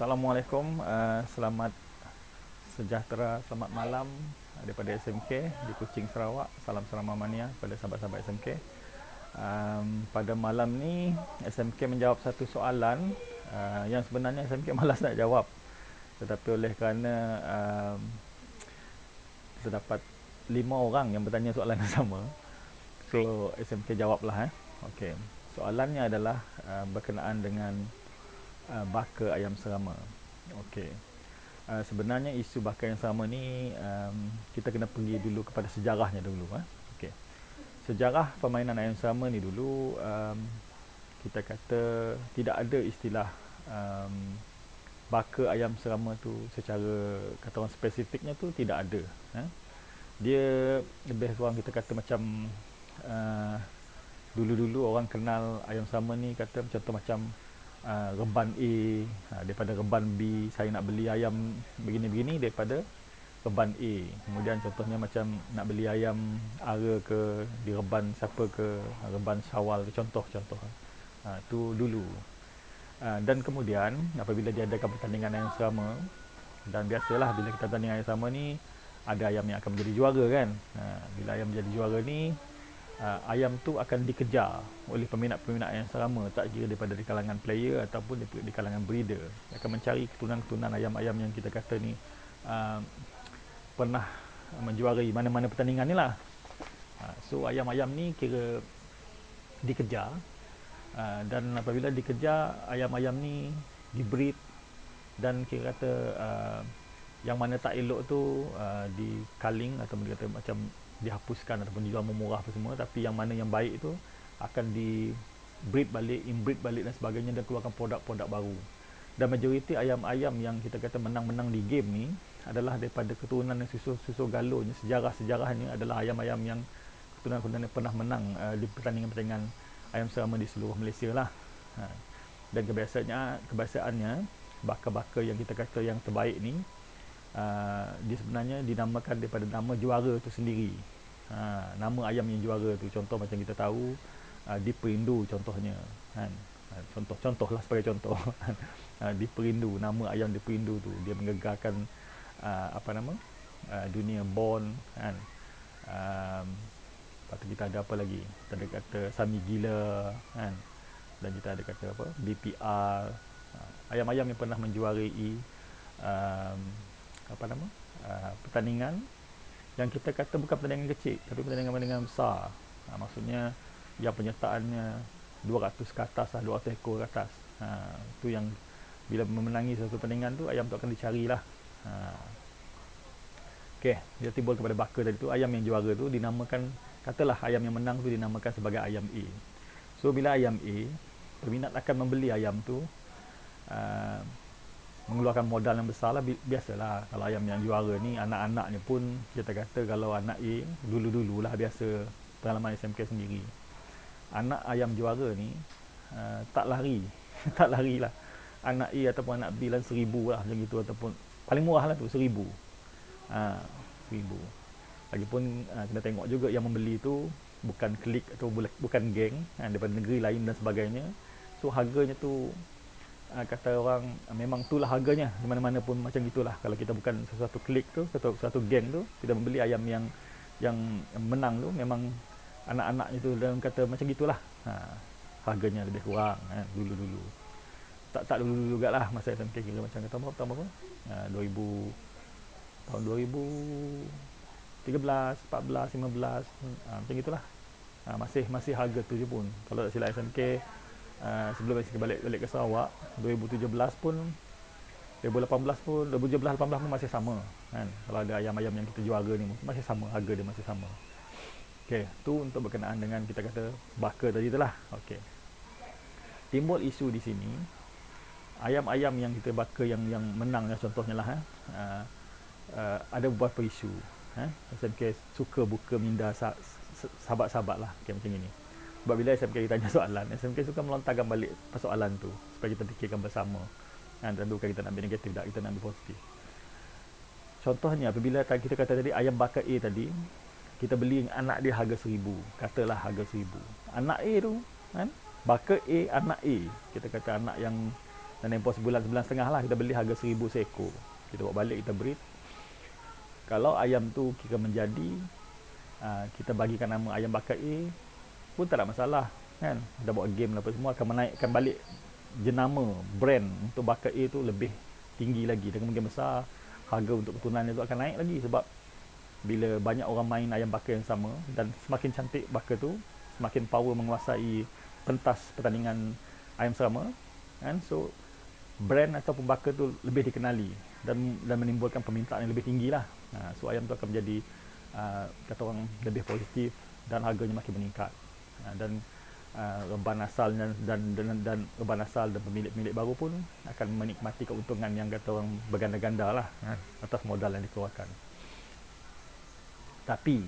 Assalamualaikum, selamat sejahtera, selamat malam daripada SMK di Kuching, Sarawak. Salam Serama Mania kepada sahabat-sahabat SMK. Pada malam ni SMK menjawab satu soalan yang sebenarnya SMK malas nak jawab, tetapi oleh kerana terdapat 5 orang yang bertanya soalan yang sama, so SMK jawablah. Okey, soalannya adalah berkenaan dengan baka ayam serama. Okey. Sebenarnya isu baka ayam serama ni kita kena pergi dulu kepada sejarahnya dulu. Okey. Sejarah permainan ayam serama ni dulu, kita kata tidak ada istilah baka ayam serama tu secara kata orang spesifiknya tu tidak ada. Dia lebih kurang kita kata macam dulu-dulu orang kenal ayam serama ni kata contoh macam reban A, daripada reban B saya nak beli ayam begini-begini daripada reban A. Kemudian contohnya macam nak beli ayam ara ke di reban siapa ke, reban Syawal ke, contoh-contoh. Tu dulu. Dan kemudian apabila diadakan pertandingan ayam serama, dan biasalah bila kita tanding ayam serama ni ada ayam yang akan menjadi juara kan. Bila ayam menjadi juara ni, ayam tu akan dikejar oleh peminat-peminat ayam serama, tak kira daripada di kalangan player ataupun di kalangan breeder. Dia akan mencari keturunan-keturunan ayam-ayam yang kita kata ni pernah menjuarai mana-mana pertandingan ni lah. So ayam-ayam ni kira dikejar, dan apabila dikejar ayam-ayam ni dibreed, dan kira kata yang mana tak elok tu di-culling atau dikata macam dihapuskan ataupun dijual murah apa semua, tapi yang mana yang baik tu akan di breed balik, inbreed balik dan sebagainya, dan keluarkan produk-produk baru. Dan majoriti ayam-ayam yang kita kata menang-menang di game ni adalah daripada keturunan yang susu galonya, sejarah-sejarahnya adalah ayam-ayam yang keturunan-keturunan yang pernah menang di pertandingan-pertandingan ayam serama di seluruh Malaysia lah. Dan kebiasaannya baka-baka yang kita kata yang terbaik ni dia sebenarnya dinamakan daripada nama juara tu sendiri. Nama ayam yang juara tu, contoh macam kita tahu di Perindu contohnya kan. Contoh-contohlah sebagai contoh. Di Perindu, nama ayam di Perindu tu dia menggegarkan dunia Bond kan. Lepas tu kita ada apa lagi? Kita ada kata Sami Gila kan. Dan kita ada kata apa? BPR. Ayam-ayam yang pernah menjuarai pertandingan yang kita kata bukan pertandingan kecil tapi pertandingan besar. Maksudnya yang penyertaannya 200 ke atas lah, 200 ekor ke atas. Tu yang bila memenangi satu pertandingan tu, ayam tu akan dicarilah. Okey, dia timbul kepada baka tadi tu. Ayam yang juara tu dinamakan, katalah ayam yang menang tu dinamakan sebagai ayam A. So bila ayam A, peminat akan membeli ayam tu, mengeluarkan modal yang besar lah. Biasalah kalau ayam yang juara ni, anak-anaknya pun kita kata kalau anak A, dulu-dululah biasa pengalaman SMK sendiri, anak ayam juara ni tak lari tak larilah anak A ataupun anak B lah 1,000 lah macam gitu, ataupun paling murah lah tu 1,000. 1,000. Lagipun kena tengok juga yang membeli tu bukan klik atau bukan geng daripada negeri lain dan sebagainya. So harganya tu kata orang memang itulah harganya di mana-mana pun macam gitulah. Kalau kita bukan sesuatu klik tu, satu geng tu, kita membeli ayam yang menang tu, memang anak-anaknya tu dalam kata macam gitulah. Harganya lebih kurang dulu-dulu. Tak dulu jugalah, masa SMK kira macam kata tahun berapa? 2000 tahun 2013, 14, 15 macam gitulah. Masih harga tu je pun. Kalau tak silap SMK sebelum SMK balik ke Sarawak 2017 pun, 2018 pun, 2017 18 pun masih sama kan. Kalau ada ayam-ayam yang kita juara ni masih sama, harga dia masih sama. Okey, tu untuk berkenaan dengan kita kata baka tadi itulah. Okey. Timbul isu di sini ayam-ayam yang kita baka yang menang contohnya lah ada beberapa isu. SMK suka buka minda sahabat-sahabat lah macam ini. Sebab bila SMK ditanya soalan, SMK suka melontarkan balik persoalan tu supaya kita fikirkan bersama. Dan bukan kita nak ambil negatif, tak, kita nak ambil positif. Contohnya apabila kita kata tadi ayam baka A tadi, kita beli anak dia harga 1,000, katalah harga 1,000. Anak A tu kan, baka A, anak A, kita kata anak yang Dan tempoh sebulan, sebulan setengah lah kita beli harga 1,000 seekor. Kita bawa balik, kita breed. Kalau ayam tu kira menjadi, kita bagikan nama ayam bakar A pun tak ada masalah kan. Kita buat game lah apa semua, akan menaikkan balik jenama brand untuk bakar A tu lebih tinggi lagi, dan kemungkinan besar harga untuk keturunannya tu akan naik lagi. Sebab bila banyak orang main ayam bakar yang sama, dan semakin cantik bakar tu, semakin power menguasai pentas pertandingan ayam serama kan. So brand ataupun bakar tu lebih dikenali dan menimbulkan permintaan yang lebih tinggi lah. So ayam tu akan menjadi kata orang lebih positif dan harganya makin meningkat. Dan reban asal dan reban asal dan pemilik-pemilik baru pun akan menikmati keuntungan yang kata orang berganda-ganda lah atas modal yang dikeluarkan. Tapi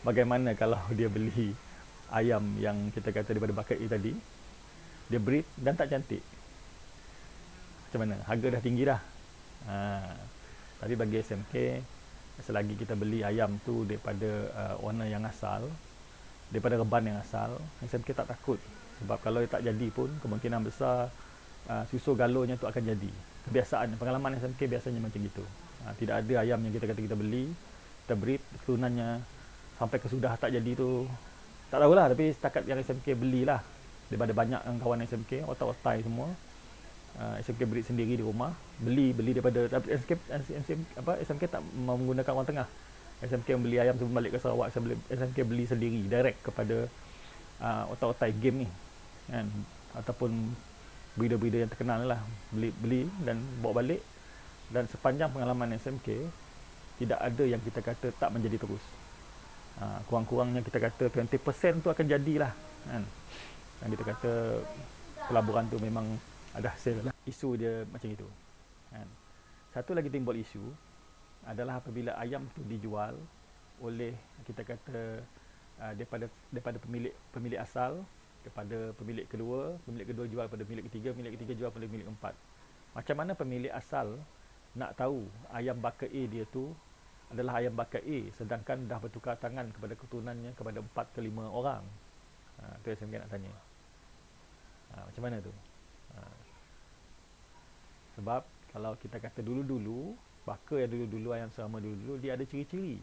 bagaimana kalau dia beli ayam yang kita kata daripada bakar A tadi, dia breed dan tak cantik? Macam mana? Harga dah tinggi dah. Tapi bagi SMK, selagi kita beli ayam tu daripada owner yang asal, daripada reban yang asal, SMK tak takut. Sebab kalau tak jadi pun, kemungkinan besar susu galonya tu akan jadi. Kebiasaan, pengalaman SMK biasanya macam gitu. Tidak ada ayam yang kita kata kita beli, kita breed, keturunannya sampai kesudah tak jadi tu, tak tahulah. Tapi setakat yang SMK belilah, daripada banyak kawan SMK, otak-otak semua, SMK breed sendiri di rumah, beli daripada SMK tak menggunakan orang tengah. SMK beli ayam sebelum balik ke Sarawak, SMK beli sendiri direct kepada otak-otak game ni kan, ataupun breeder-breeder yang terkenal lah, beli dan bawa balik. Dan sepanjang pengalaman SMK, tidak ada yang kita kata tak menjadi terus. Kurang-kurangnya kita kata 20% tu akan jadilah kan. Dan kita kata pelaburan tu memang ada hasil lah. Isu dia macam itu kan. Satu lagi timbul isu adalah apabila ayam tu dijual oleh kita kata daripada pemilik asal kepada pemilik kedua jual pada pemilik ketiga jual pada pemilik keempat. Macam mana pemilik asal nak tahu ayam bakar A dia tu adalah ayam bakar A, sedangkan dah bertukar tangan kepada keturunannya kepada 4 ke 5 orang? Tu saya nak tanya. Macam mana tu? Sebab kalau kita kata dulu-dulu, bakar yang dulu-dulu, ayam serama dulu-dulu, dia ada ciri-ciri.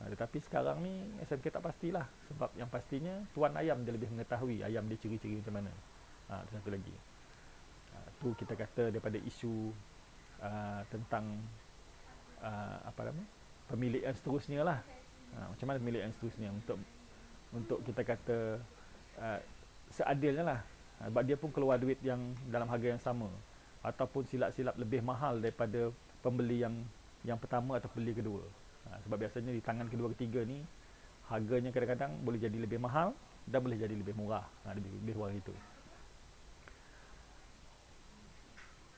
Tetapi sekarang ni SMK tak pastilah. Sebab yang pastinya tuan ayam dia lebih mengetahui ayam dia ciri-ciri macam mana. Itu satu lagi. Tu kita kata daripada isu tentang pemilik yang seterusnya lah. Macam mana pemilik yang seterusnya untuk kita kata seadilnya lah. Sebab dia pun keluar duit yang dalam harga yang sama, ataupun silap-silap lebih mahal daripada pembeli yang pertama atau pembeli kedua. Sebab biasanya di tangan kedua ketiga ni harganya kadang-kadang boleh jadi lebih mahal dan boleh jadi lebih murah. Lebih kurang itu.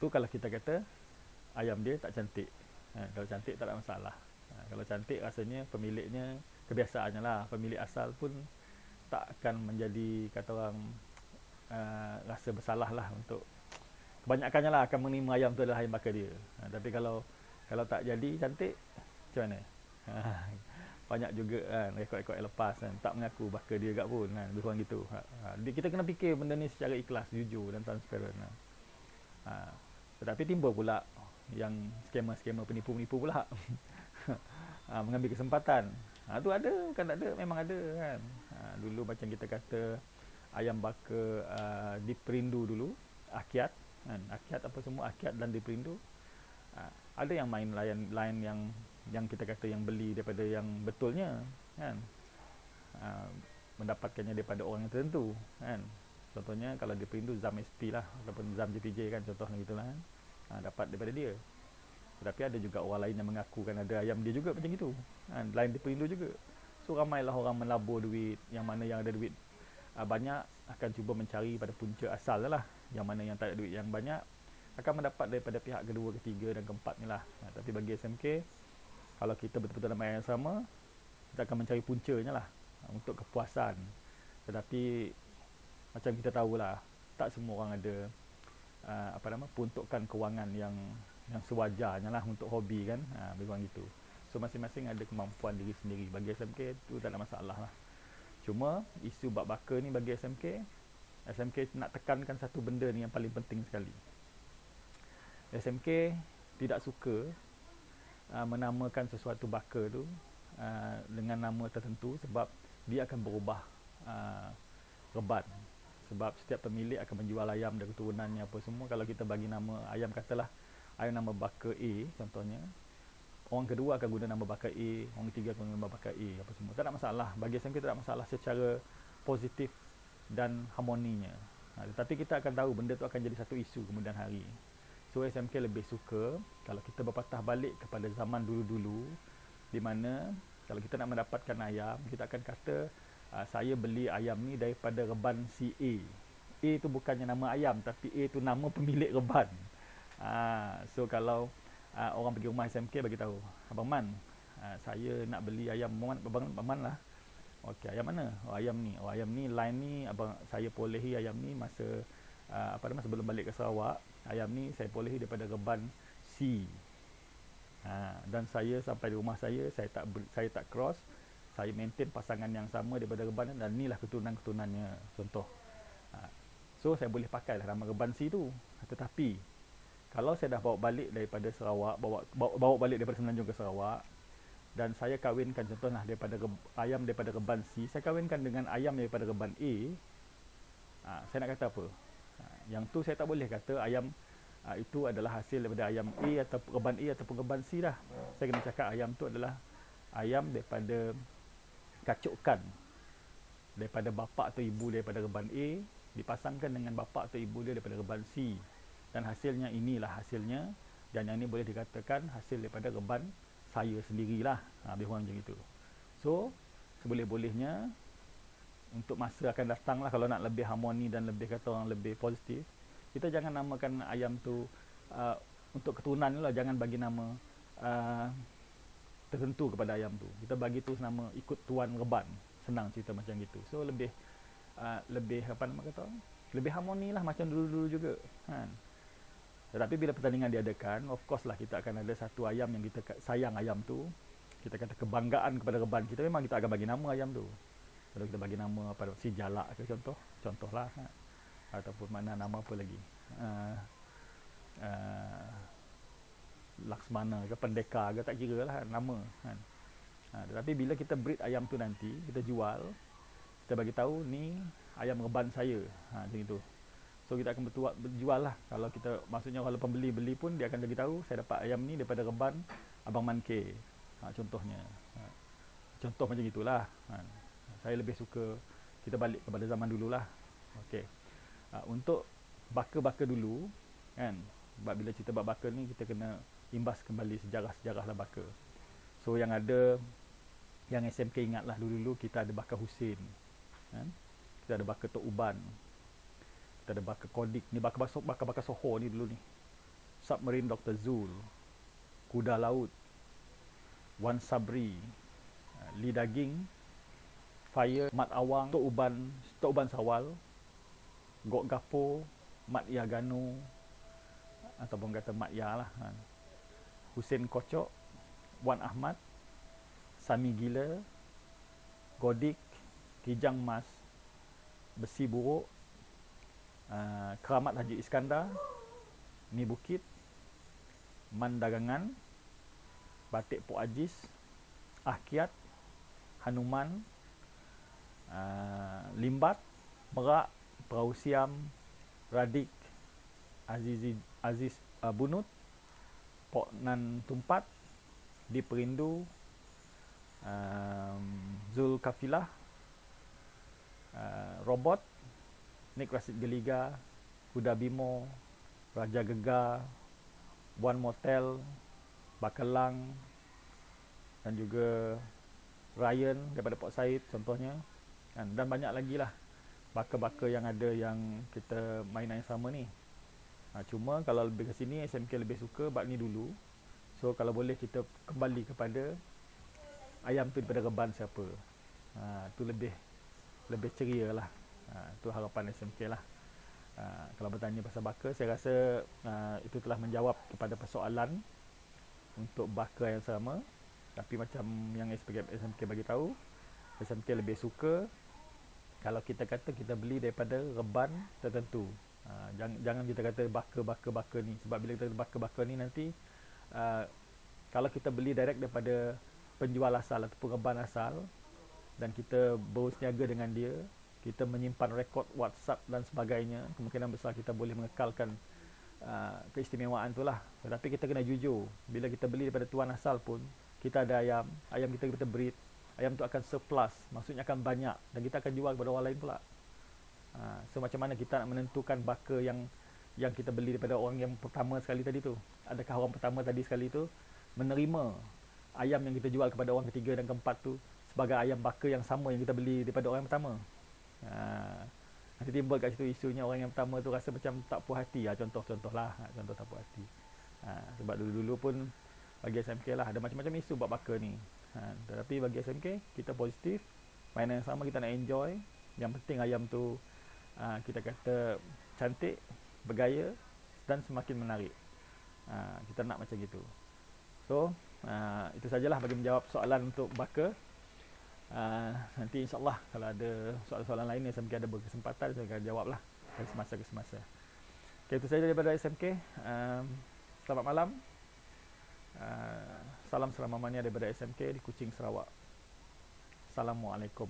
Tu kalau kita kata ayam dia tak cantik. Kalau cantik tak ada masalah. Kalau cantik rasanya pemiliknya, kebiasaannya lah, pemilik asal pun tak akan menjadi kata orang rasa bersalah lah untuk, kebanyakannya lah akan menerima ayam tu adalah ayam bakar dia. Tapi kalau tak jadi cantik, macam mana? Banyak juga kan rekod-rekod yang lepas kan, tak mengaku bakar dia kat pun kan, lebih kurang gitu. Kita kena fikir benda ni secara ikhlas, jujur dan transparent. Tetapi timbul pula yang skema-skema penipu-penipu pula. Mengambil kesempatan. Tu ada, bukan tak ada, memang ada kan. Dulu macam kita kata ayam bakar di Perindu dulu, Akyat kan, Akyat apa semua, Akyat dan di Perindu, ada yang main lain yang kita kata yang beli daripada yang betulnya kan, mendapatkannya daripada orang yang tertentu kan. Contohnya kalau di Perindu Zam SP lah, ataupun Zam JPJ kan, contohnya gitulah kan. Dapat daripada dia. Tetapi ada juga orang lain yang mengaku kan ada ayam dia juga macam itu kan, lain di Perindu juga. So ramailah orang melabur duit, yang mana yang ada duit banyak akan cuba mencari pada punca asal lah. Yang mana yang tak ada duit yang banyak akan mendapat daripada pihak kedua, ketiga dan keempat ni lah. Tapi bagi SMK, kalau kita betul-betul nama yang sama, kita akan mencari puncanya lah untuk kepuasan. Tetapi macam kita tahulah, tak semua orang ada peruntukan kewangan yang sewajarnya lah untuk hobi kan. Lebih kurang gitu. So masing-masing ada kemampuan diri sendiri. Bagi SMK tu tak ada masalah lah. Cuma isu bab bakar ni bagi SMK SMK nak tekankan satu benda ni yang paling penting sekali. SMK tidak suka menamakan sesuatu baka tu dengan nama tertentu, sebab dia akan berubah reban. Sebab setiap pemilik akan menjual ayam dari keturunannya apa semua. Kalau kita bagi nama ayam, katalah ayam nama baka A contohnya, orang kedua akan guna nama baka A, orang ketiga akan guna nama baka A apa semua. Tak ada masalah. Bagi SMK tak ada masalah secara positif dan harmoninya. Tetapi kita akan tahu benda tu akan jadi satu isu kemudian hari. So SMK lebih suka kalau kita berpatah balik kepada zaman dulu-dulu, di mana kalau kita nak mendapatkan ayam, kita akan kata saya beli ayam ni daripada reban si A. A tu bukannya nama ayam, tapi A tu nama pemilik reban. So kalau orang pergi rumah SMK bagi tahu, Abang Man, saya nak beli ayam. Abang Man lah. Okey, ayam mana? Oh, ayam ni. Oh, ayam ni line ni abang saya polehi ayam ni masa masa sebelum balik ke Sarawak. Ayam ni saya polehi daripada reban C. Dan saya sampai di rumah saya tak cross. Saya maintain pasangan yang sama daripada reban, dan inilah keturunan-keturunannya, contoh. So saya boleh pakailah nama reban C tu. Tetapi kalau saya dah bawa balik daripada Sarawak, bawa balik daripada Semenanjung ke Sarawak, dan saya kahwinkan contohlah ayam daripada reban C, saya kahwinkan dengan ayam daripada reban A, saya nak kata apa? Yang tu saya tak boleh kata ayam itu adalah hasil daripada ayam A atau reban A ataupun reban C dah. Saya kena cakap ayam tu adalah ayam daripada kacukan daripada bapa atau ibu daripada reban A, dipasangkan dengan bapa atau ibu dia daripada reban C, dan hasilnya inilah hasilnya, dan yang ini boleh dikatakan hasil daripada reban saya sendirilah. Lebih kurang macam itu. So seboleh-bolehnya untuk masa akan datang lah, kalau nak lebih harmoni dan lebih kata orang lebih positif, kita jangan namakan ayam tu untuk keturunan lah, jangan bagi nama tertentu kepada ayam tu. Kita bagi tu nama ikut tuan reban. Senang cerita macam gitu. So lebih apa nama kata, lebih harmoni lah macam dulu-dulu juga kan. Tetapi bila pertandingan diadakan, of course lah kita akan ada satu ayam yang kita sayang ayam tu. Kita kata kebanggaan kepada reban kita, memang kita akan bagi nama ayam tu. Kalau kita bagi nama apa, si Jalak ke contohlah kan? Ataupun mana nama apa lagi, Laksmana ke Pendekar ke, tak kira lah nama kan. Tetapi bila kita breed ayam tu nanti, kita jual, kita bagi tahu ni ayam reban saya, macam itu. So kita akan berjual lah. Kalau kita, maksudnya kalau pembeli beli pun dia akan bagi tahu saya dapat ayam ni daripada reban Abang Man K, contohnya. Contoh macam itulah. Saya lebih suka kita balik kepada zaman dululah. Okey. Untuk baka-baka dulu kan, sebab bila cerita bab baka ni kita kena imbas kembali sejarah-sejarah lah baka. So yang ada, yang SMK ingatlah dulu-dulu kita ada baka Husin kan? Kita ada baka Tok Uban, kita ada baka Kodik. Ni baka Soho ni dulu ni. Submarine Dr. Zul, Kuda Laut, Wan Sabri, Li Daging, Fire, Mat Awang, Tok Uban Sawal, Gok Gapo, Mat Ya Ganu, ataupun kata Mat Ya lah kan. Husin Kocok, Wan Ahmad, Sami Gila, Godik, Kijang Mas, Besi Buruk, Keramat Haji Iskandar, Ni Bukit, Man Dagangan, Batik Pok Ajis, Ahkiat, Hanuman, Limbat, Merak, Perahu Siam, Radik, Aziz Bunut, Pok Nan Tumpat, Di Perindu, Zul Kafilah, Robot, Nik Rasid Geliga, Kuda Bimo, Raja Gegar, Buan Motel, Bakelang, dan juga Ryan daripada Port Said contohnya kan. Dan banyak lagi lah baka-baka yang ada yang kita mainan yang sama ni. Cuma kalau lebih ke sini SMK lebih suka bab ni dulu. So kalau boleh kita kembali kepada ayam tu daripada reban siapa. Tu lebih ceria lah. Tu harapan SMK lah. Kalau bertanya pasal baka, saya rasa itu telah menjawab kepada persoalan untuk baka yang sama. Tapi macam yang SMK bagi tahu, SMK lebih suka Kalau kita kata kita beli daripada reban tertentu, jangan kita kata baka ni, sebab bila kita kata baka ni nanti kalau kita beli direct daripada penjual asal ataupun reban asal dan kita berusniaga dengan dia, kita menyimpan rekod WhatsApp dan sebagainya, kemungkinan besar kita boleh mengekalkan keistimewaan tu lah. Tetapi kita kena jujur, bila kita beli daripada tuan asal pun, kita ada ayam kita breed, ayam tu akan surplus, maksudnya akan banyak, dan kita akan jual kepada orang lain pula. So macam mana kita nak menentukan baka yang kita beli daripada orang yang pertama sekali tadi tu? Adakah orang pertama tadi sekali tu menerima ayam yang kita jual kepada orang ketiga dan keempat tu sebagai ayam baka yang sama yang kita beli daripada orang yang pertama? Nanti timbul kat situ isunya orang yang pertama tu rasa macam tak puas hati. Contoh lah, contoh tak puas hati. Sebab dulu-dulu pun bagi SMK lah ada macam-macam isu buat baka ni. Tetapi bagi SMK kita positif, mainan yang sama kita nak enjoy. Yang penting ayam tu kita kata cantik, bergaya dan semakin menarik. Kita nak macam gitu. So itu sajalah bagi menjawab soalan untuk baka. Nanti insyaAllah kalau ada soalan-soalan lain yang SMK ada berkesempatan, saya akan jawab lah dari semasa ke semasa. Okay, itu saja daripada SMK. Selamat malam. Salam selamanya daripada SMK di Kuching, Sarawak. Assalamualaikum.